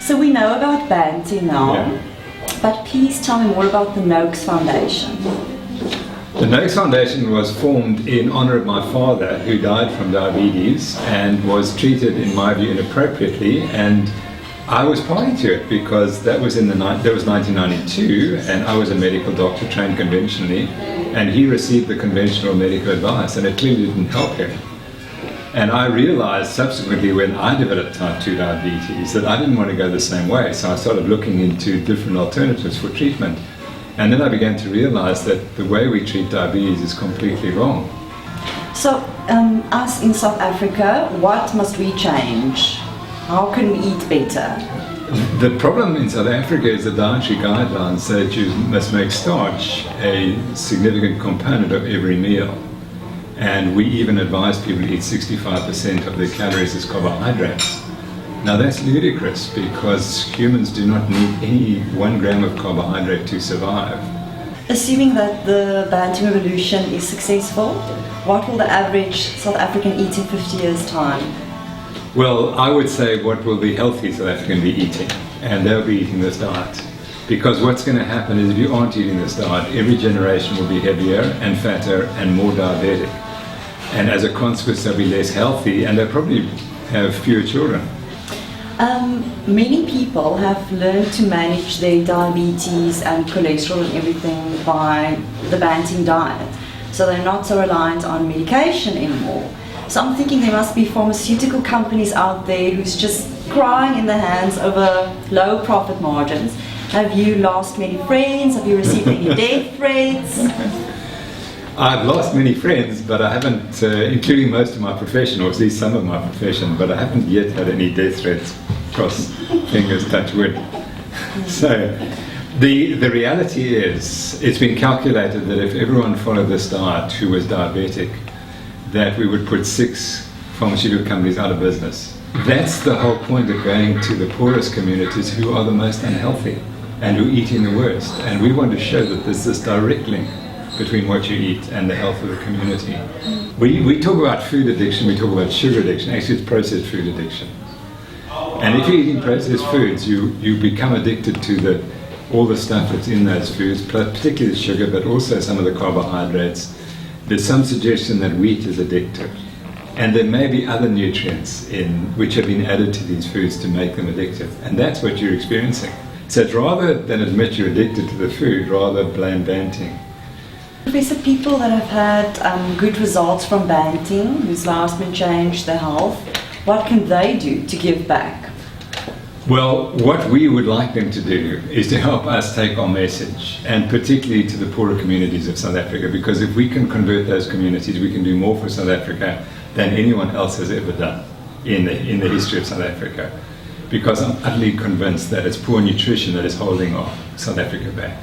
So we know about Banting now, but please tell me more about the Noakes Foundation. The Noakes Foundation was formed in honor of my father, who died from diabetes and was treated, in my view, inappropriately, and I was party to it because that was 1992, and I was a medical doctor trained conventionally, and he received the conventional medical advice, and it clearly didn't help him. And I realized subsequently, when I developed type 2 diabetes, that I didn't want to go the same way, so I started looking into different alternatives for treatment. And then I began to realize that the way we treat diabetes is completely wrong. So, us in South Africa, what must we change? How can we eat better? The problem in South Africa is the dietary guidelines say that you must make starch a significant component of every meal. And we even advise people to eat 65% of their calories as carbohydrates. Now that's ludicrous because humans do not need any 1 gram of carbohydrate to survive. Assuming that the Banting revolution is successful, what will the average South African eat in 50 years' time? Well, I would say what will the healthy South African be eating, and they'll be eating this diet. Because what's going to happen is if you aren't eating this diet, every generation will be heavier and fatter and more diabetic. And as a consequence, they'll be less healthy and they'll probably have fewer children. Many people have learned to manage their diabetes and cholesterol and everything by the Banting diet. So they're not so reliant on medication anymore. So I'm thinking there must be pharmaceutical companies out there who's just crying in their hands over low profit margins. Have you lost many friends? Have you received any death threats? I've lost many friends, but I haven't, including most of my profession, or at least some of my profession, but I haven't yet had any death threats. Cross fingers, touch wood. So the reality is, it's been calculated that if everyone followed this diet who was diabetic, that we would put 6 pharmaceutical companies out of business. That's the whole point of going to the poorest communities who are the most unhealthy and who are eating the worst. And we want to show that there's this direct link between what you eat and the health of the community. We talk about food addiction, we talk about sugar addiction. Actually, it's processed food addiction. And if you're eating processed foods, you become addicted to all the stuff that's in those foods, particularly the sugar, but also some of the carbohydrates. There's some suggestion that wheat is addictive. And there may be other nutrients which have been added to these foods to make them addictive. And that's what you're experiencing. So it's rather than admit you're addicted to the food, rather blame Banting. Professor, people that have had good results from Banting, whose lives been changed, their health, what can they do to give back? Well, what we would like them to do is to help us take our message, and particularly to the poorer communities of South Africa, because if we can convert those communities, we can do more for South Africa than anyone else has ever done in the history of South Africa. Because I'm utterly convinced that it's poor nutrition that is holding South Africa back.